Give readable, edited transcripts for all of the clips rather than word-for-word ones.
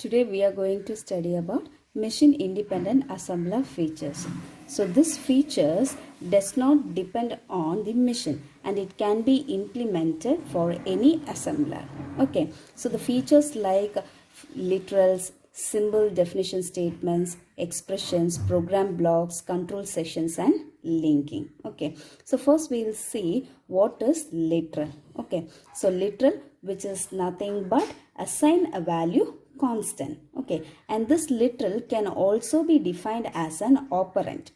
Today we are going to study about machine independent assembler features. So this features does not depend on the machine and it can be implemented for any assembler. Okay, so the features like literals, symbol definition statements, expressions, program blocks, control sections and linking. Okay, so first we will see what is literal. Okay, so literal, which is nothing but assign a value constant. Okay, and this literal can also be defined as an operand.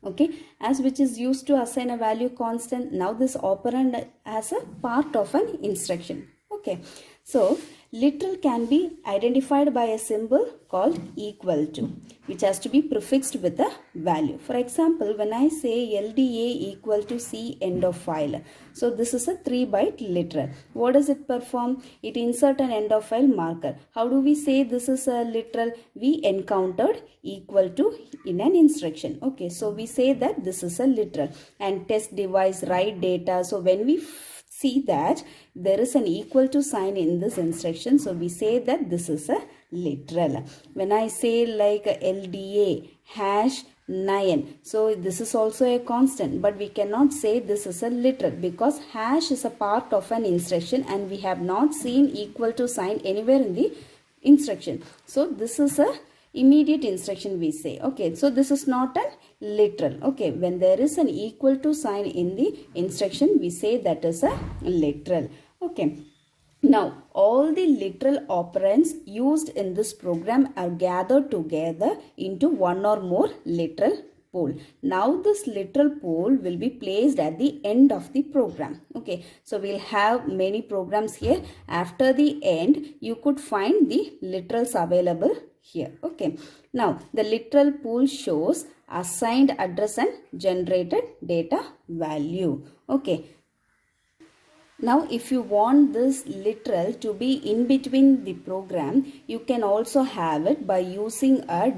Okay, as which is used to assign a value constant. Now this operand as a part of an instruction. Okay, so literal can be identified by a symbol called equal to, which has to be prefixed with a value. For example, when I say LDA equal to C end of file, so this is a 3-byte literal. What does it perform? It insert an end of file marker. How do we say this is a literal? We encountered equal to in an instruction. Okay, so we say that this is a literal. And test device, write data. So when we see that there is an equal to sign in this instruction, so we say that this is a literal. When I say like LDA hash 9, so this is also a constant, but we cannot say this is a literal because hash is a part of an instruction and we have not seen equal to sign anywhere in the instruction. So this is a immediate instruction we say. Okay, so this is not a literal. Okay, when there is an equal to sign in the instruction, we say that is a literal. Okay, now all the literal operands used in this program are gathered together into one or more literal pool. Now this literal pool will be placed at the end of the program. Okay, so we'll have many programs here. After the end, you could find the literals available here. Okay, now the literal pool shows assigned address and generated data value. Okay, now if you want this literal to be in between the program, you can also have it by using a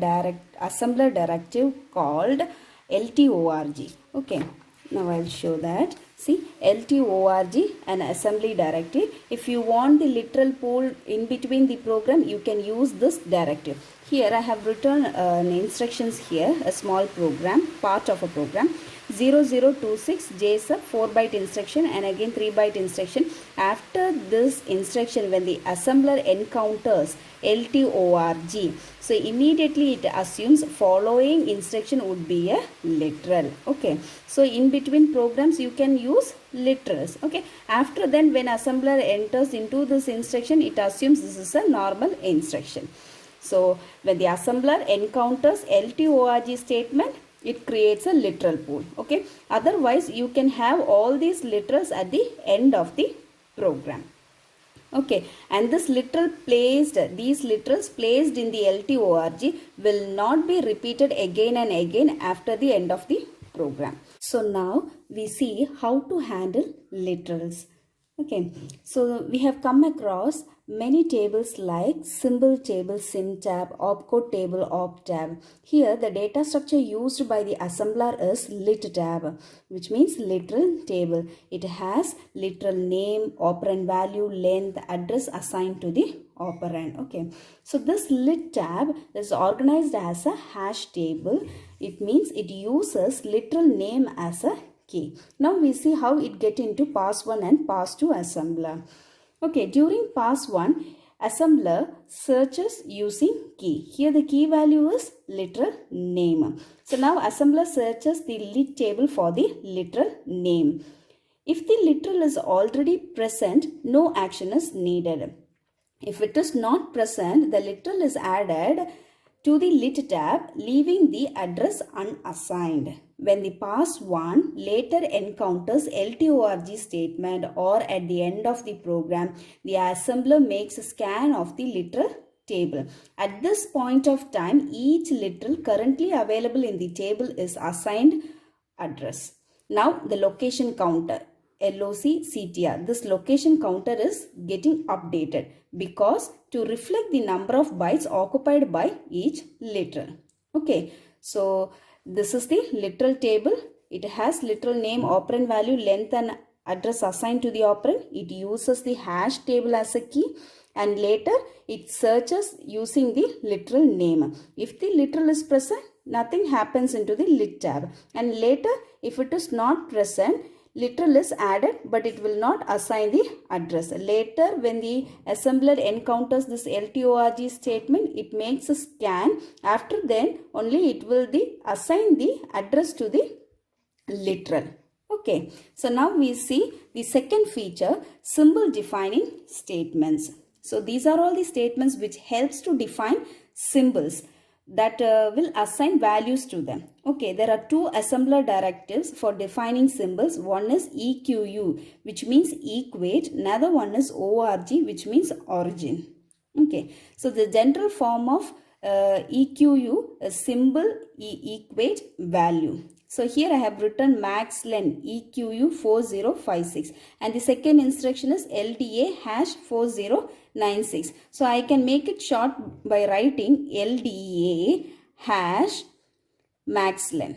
assembler directive called LTORG. Okay, now I'll show that. See, LTORG, an assembly directive. If you want the literal pool in between the program, you can use this directive. Here I have written instructions here, a small program, part of a program. 0026 JSUB 4-byte instruction and again 3-byte instruction. After this instruction, when the assembler encounters LTORG, so immediately it assumes following instruction would be a literal. Okay, so in between programs you can use literals. Okay, after then when assembler enters into this instruction, it assumes this is a normal instruction. So when the assembler encounters LTORG statement, it creates a literal pool. Okay, otherwise you can have all these literals at the end of the program. Okay, and this literal placed, these literals placed in the LTORG will not be repeated again and again after the end of the program. So now we see how to handle literals. Okay, so we have come across many tables like symbol table, symtab, opcode table, optab. Here the data structure used by the assembler is littab, which means literal table. It has literal name, operand value, length, address assigned to the operand. Okay, so this littab is organized as a hash table. It means it uses literal name as a key. Now we see how it get into pass 1 and pass 2 assembler. Okay, during pass 1, assembler searches using key. Here the key value is literal name. So now assembler searches the lit table for the literal name. If the literal is already present, no action is needed. If it is not present, the literal is added to the lit tab, leaving the address unassigned. When the pass 1 later encounters LTORG statement or at the end of the program, the assembler makes a scan of the literal table. At this point of time, each literal currently available in the table is assigned address. Now the location counter, LOC CTR, this location counter is getting updated because to reflect the number of bytes occupied by each literal. Okay, so this is the literal table. It has literal name, operand value, length and address assigned to the operand, it uses the hash table as a key, and later it searches using the literal name. If the literal is present, nothing happens into the lit tab, and later if it is not present, literal is added but it will not assign the address. Later when the assembler encounters this LTORG statement, it makes a scan. After then only it will assign the address to the literal. Okay, so now we see the second feature, symbol defining statements. So these are all the statements which helps to define symbols that will assign values to them. Okay, there are two assembler directives for defining symbols. One is EQU, which means equate. Another one is ORG, which means origin. Okay, so the general form of EQU is symbol equate value. So here I have written maxlen EQU 4056, and the second instruction is LDA hash 4096. So I can make it short by writing LDA hash maxlen,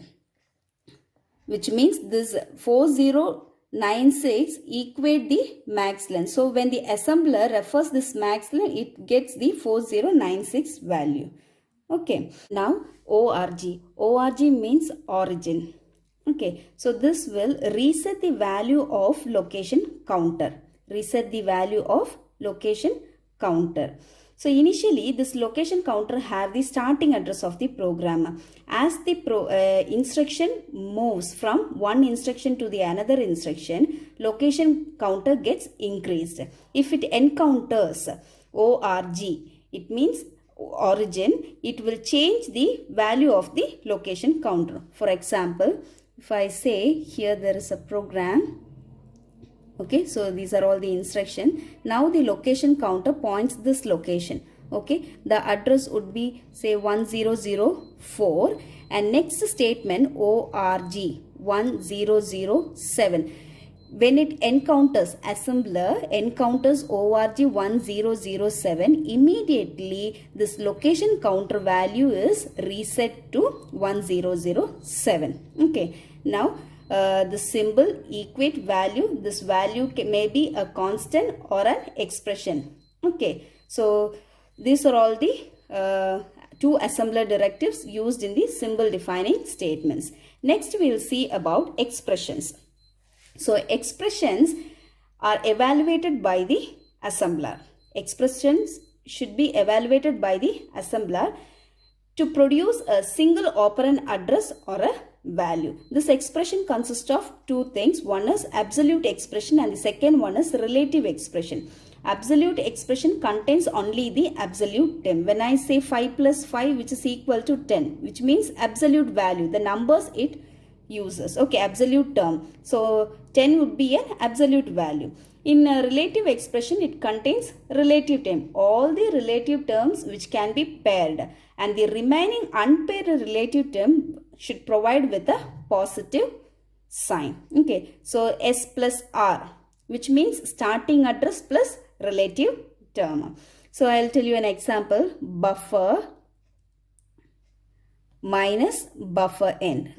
which means this 4096 equate the maxlen. So when the assembler refers this maxlen, it gets the 4096 value. Okay, now ORG. ORG means origin. Okay, so this will reset the value of location counter. Reset the value of location counter. So initially this location counter have the starting address of the program. As the instruction moves from one instruction to the another instruction, location counter gets increased. If it encounters ORG, it means origin, it will change the value of the location counter. For example, if I say here there is a program. Okay, so these are all the instruction. Now the location counter points this location. Okay, the address would be say 1004, and next statement ORG 1007. When it encounters, assembler encounters ORG 1007, immediately this location counter value is reset to 1007. Okay, now the symbol equate value, this value may be a constant or an expression. Okay, so these are all the two assembler directives used in the symbol defining statements. Next we will see about expressions. So expressions are evaluated by the assembler. Expressions should be evaluated by the assembler to produce a single operand address or a value. This expression consists of two things. One is absolute expression and the second one is relative expression. Absolute expression contains only the absolute term. When I say 5 plus 5 which is equal to 10, which means absolute value, the numbers it uses. Okay, absolute term. So 10 would be an absolute value. In a relative expression, it contains relative term. All the relative terms which can be paired, and the remaining unpaired relative term should provide with a positive sign. Okay, so S plus R, which means starting address plus relative term. So I'll tell you an example. Buffer minus buffer end.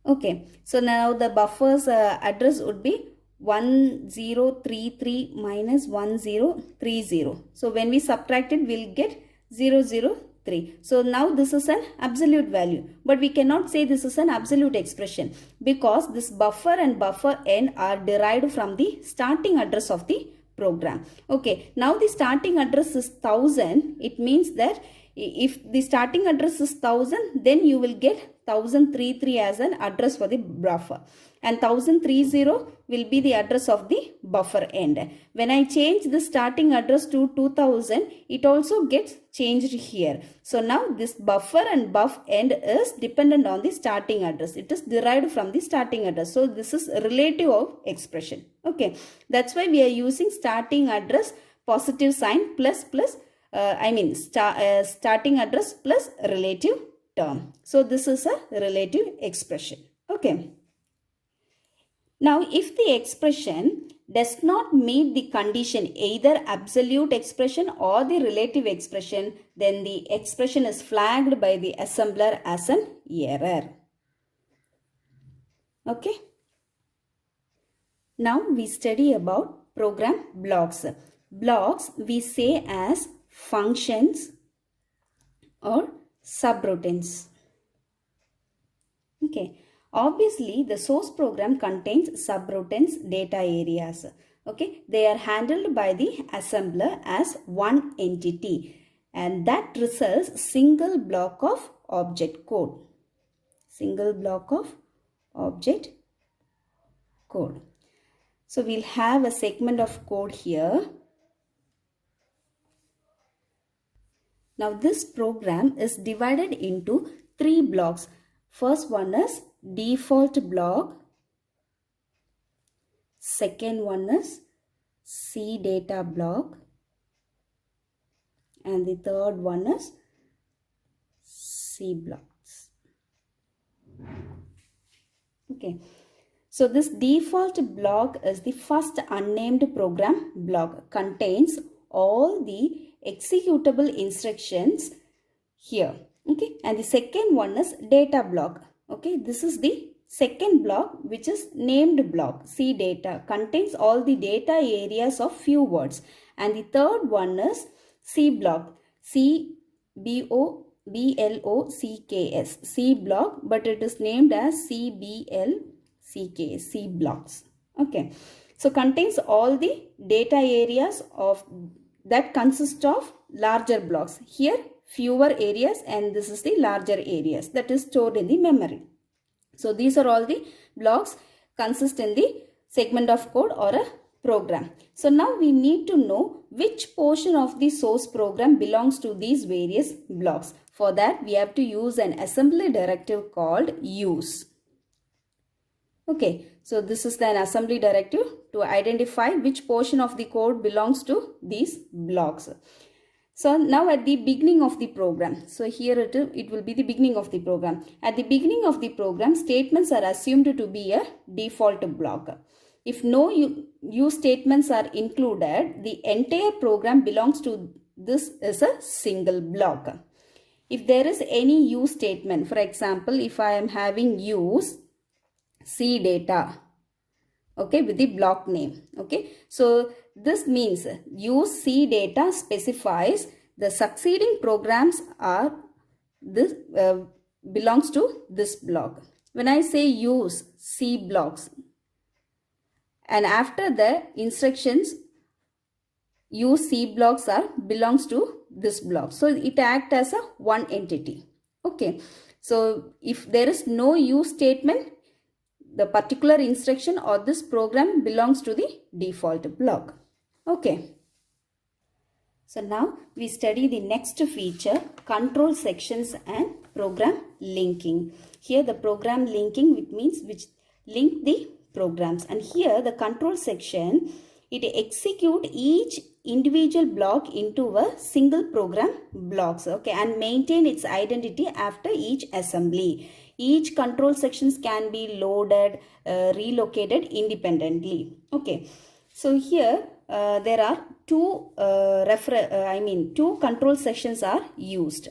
Okay, so now the buffer's address would be 1033 minus 1030. So when we subtract it, we'll get 003. So now this is an absolute value, but we cannot say this is an absolute expression because this buffer and buffer end are derived from the starting address of the program. Okay, now the starting address is 1000. It means that if the starting address is 1000, then you will get 1033 as an address for the buffer, and 1030 will be the address of the buffer end. When I change the starting address to 2000, it also gets changed here. So now this buffer and buff end is dependent on the starting address. It is derived from the starting address. So this is relative of expression. Okay, that's why we are using starting address positive sign plus starting address plus relative term. So this is a relative expression. Okay. Now if the expression does not meet the condition, either absolute expression or the relative expression, then the expression is flagged by the assembler as an error. Okay. Now we study about program blocks. Blocks we say as functions or subroutines. Okay. Obviously, the source program contains subroutines data areas. Okay. They are handled by the assembler as one entity, and that results single block of object code. Single block of object code. So we'll have a segment of code here. Now this program is divided into 3 blocks. First one is default block. Second one is C data block. And the third one is C blocks. Okay. So this default block is the first unnamed program block. Contains all the executable instructions here. Okay. And the second one is data block. Okay. This is the second block which is named block. C data contains all the data areas of few words. And the third one is C block. C-B-O-B-L-O-C-K-S. C block, but it is named as C-B-L-C-K, C blocks. Okay. So contains all the data areas of that consist of larger blocks. Here fewer areas, and this is the larger areas that is stored in the memory. So these are all the blocks consist in the segment of code or a program. So now we need to know which portion of the source program belongs to these various blocks. For that we have to use an assembly directive called use. Okay, so this is an assembly directive to identify which portion of the code belongs to these blocks. So now at the beginning of the program, so here it will be the beginning of the program. At the beginning of the program, statements are assumed to be a default block. If no use statements are included, the entire program belongs to this as a single block. If there is any use statement, for example, if I am having use C data, okay, with the block name, okay, so this means use C data specifies the succeeding programs are this belongs to this block. When I say use C blocks, and after the instructions use C blocks are belongs to this block, so it acts as a one entity. Okay, so if there is no use statement, the particular instruction or this program belongs to the default block. Okay. So now we study the next feature, control sections and program linking. Here the program linking, which means which link the programs, and here the control section, it execute each individual block into a single program blocks, okay, and maintain its identity after each assembly. Each control sections can be loaded, relocated independently. Okay, so here there are two control sections are used.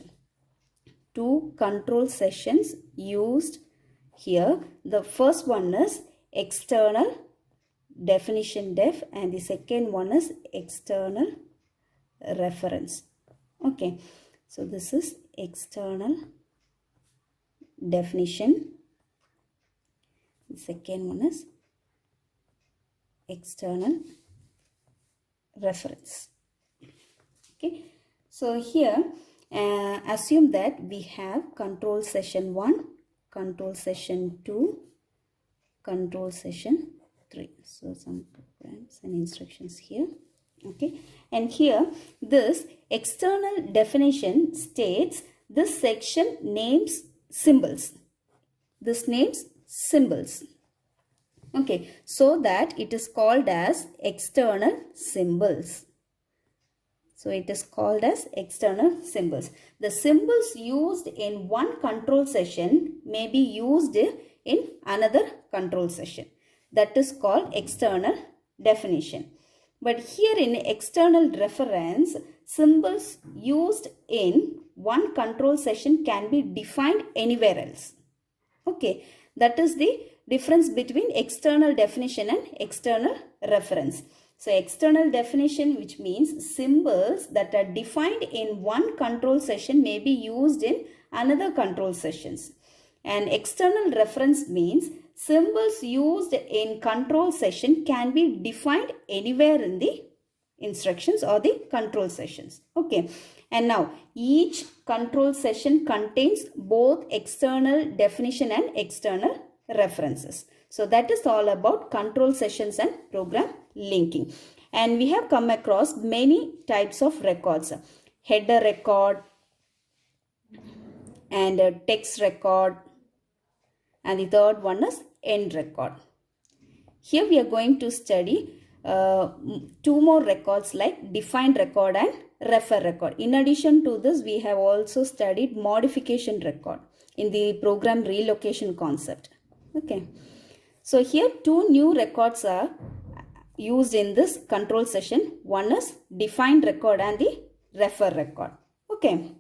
Two control sections used here. The first one is external definition def, and the second one is external reference. Okay, so this is external definition. The second one is external reference. Okay, so here assume that we have control session 1, control session 2, control session 3. So some programs and instructions here. Okay, and here this external definition states this section names symbols. This names symbols. Okay, so that it is called as external symbols. So it is called as external symbols. The symbols used in one control session may be used in another control session. That is called external definition. But here in external reference, symbols used in one control session can be defined anywhere else. Okay, that is the difference between external definition and external reference. So external definition, which means symbols that are defined in one control session may be used in another control sessions. And external reference means symbols used in control session can be defined anywhere in the instructions or the control sessions. Okay. And now each control session contains both external definition and external references. So that is all about control sessions and program linking. And we have come across many types of records. Header record and a text record, and the third one is end record. Here we are going to study two more records like defined record and refer record. In addition to this, we have also studied modification record in the program relocation concept. Okay. So here two new records are used in this control session. One is defined record and the refer record. Okay.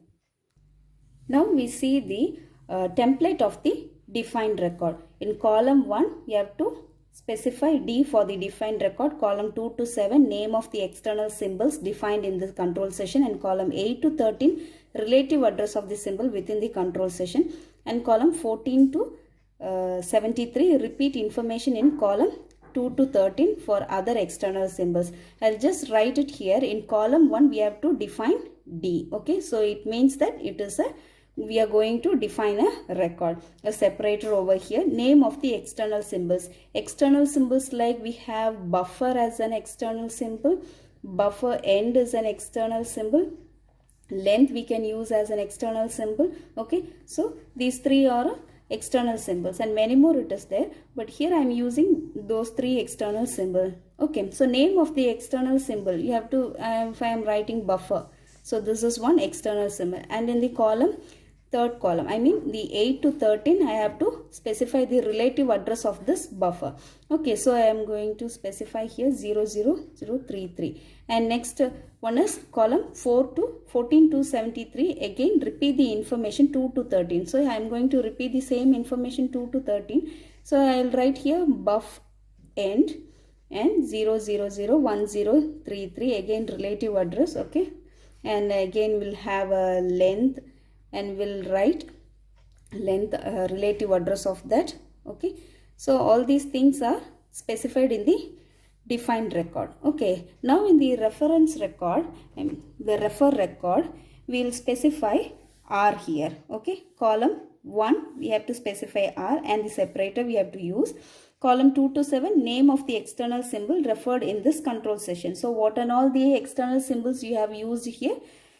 Now we see the template of the defined record. In column 1, you have to specify D for the defined record. Column 2 to 7, name of the external symbols defined in the control session. And column 8 to 13, relative address of the symbol within the control session. And column 14 to 73, repeat information in column 2 to 13 for other external symbols. I'll just write it here. In column 1, we have to define D. Okay, so it means that it is we are going to define a record, a separator over here. Name of the external symbols. External symbols like we have buffer as an external symbol, buffer end is an external symbol, length we can use as an external symbol. Okay, so these three are external symbols and many more it is there, but here I am using those three external symbols. Okay, so name of the external symbol, you have to, if I am writing buffer, so this is one external symbol. And in the column, third column, I mean the 8 to 13, I have to specify the relative address of this buffer. Okay, so I am going to specify here 00033. And next one is column 4 to 14 to 73. Again repeat the information 2 to 13. So I am going to repeat the same information 2 to 13. So I will write here buff end and 0001033. Again relative address. Okay, and again we'll have a length and we'll write length relative address of that. Okay, so all these things are specified in the defined record. Okay, now in the reference record, the refer record, we will specify R here. Okay, column 1 we have to specify R and the separator we have to use. Column 2 to 7, name of the external symbol referred in this control session. So what are all the external symbols you have used here?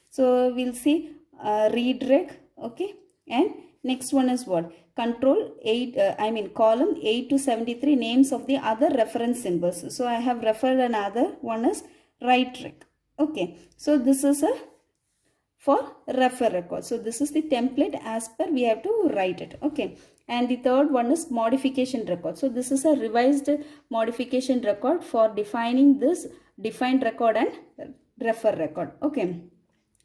So we'll see redirect. Okay, and next one is what? Control 8, column 8 to 73, names of the other reference symbols. So I have referred another one is right trick. Okay, so this is a for refer record. So this is the template as per we have to write it. Okay, and the third one is modification record. So this is a revised modification record for defining this defined record and refer record. Okay,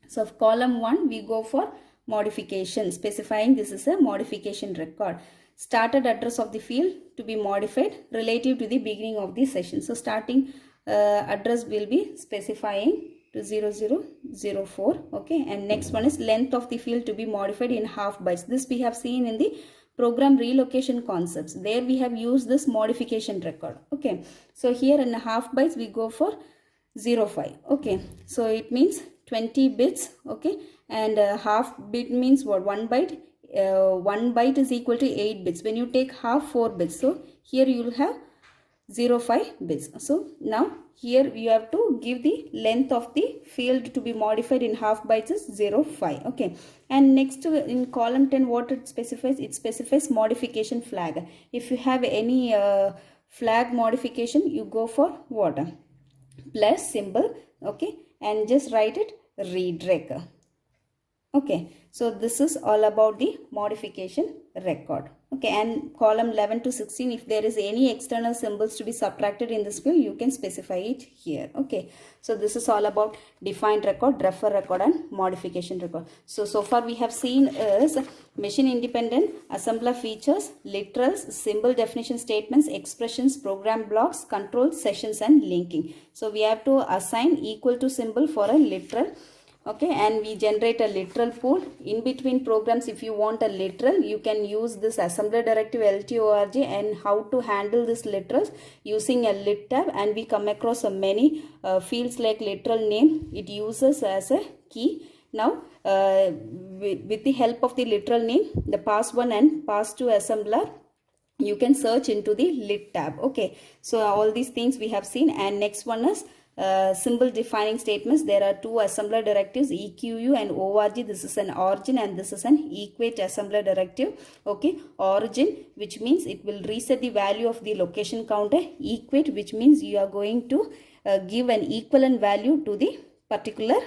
so column 1 we go for modification, specifying this is a modification record. Started address of the field to be modified relative to the beginning of the session. So starting address will be specifying to 0004. Okay, and next one is length of the field to be modified in half bytes. This we have seen in the program relocation concepts. There we have used this modification record. Okay, so here in half bytes we go for 05. Okay, so it means 20 bits. Okay, and half bit means what? 1 byte. 1 byte is equal to 8 bits. When you take half, 4 bits. So here you will have 05 bits. So now here you have to give the length of the field to be modified in half bytes is 05. Okay, and next in column 10 what it specifies? It specifies modification flag. If you have any flag modification, you go for what? Plus symbol. Okay, and just write it redirect. Okay, so this is all about the modification record. Okay, and column 11 to 16, if there is any external symbols to be subtracted in this field, you can specify it here. Okay, so this is all about defined record, refer record, and modification record. So far we have seen is machine independent assembler features, literals, symbol definition statements, expressions, program blocks, control sessions, and linking. So we have to assign equal to symbol for a literal. Okay, and we generate a literal pool. In between programs, if you want a literal, you can use this assembler directive LTORG, and how to handle this literals using a lit tab, and we come across many fields like literal name. It uses as a key. Now with the help of the literal name, the pass1 and pass2 assembler, you can search into the lit tab. Okay, so all these things we have seen. And next one is symbol defining statements. There are two assembler directives, EQU and ORG. This is an origin and this is an equate assembler directive. Okay, origin, which means it will reset the value of the location counter. Equate, which means you are going to give an equivalent value to the particular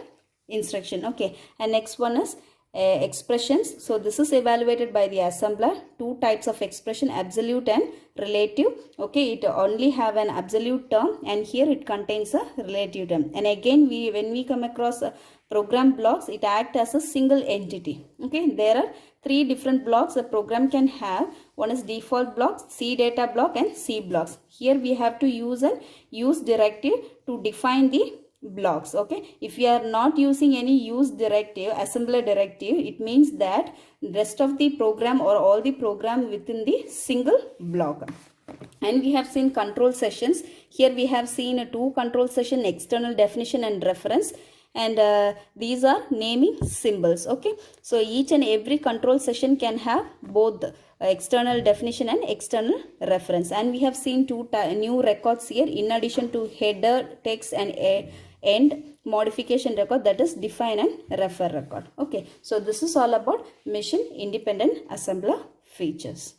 instruction. Okay, and next one is expressions. So this is evaluated by the assembler. Two types of expression, absolute and relative. Okay, it only have an absolute term, and here it contains a relative term. And again, when we come across program blocks, it acts as a single entity. Okay, there are three different blocks a program can have. One is default blocks, C data block, and C blocks. Here we have to use a use directive to define the blocks. Okay, if we are not using any use directive, assembler directive, it means that rest of the program or all the program within the single block. And we have seen control sessions. Here we have seen two control session, external definition and reference, and these are naming symbols. Okay, so each and every control session can have both external definition and external reference. And we have seen two new records here in addition to header, text, and end modification record, that is define and refer record. Okay, so this is all about machine independent assembler features.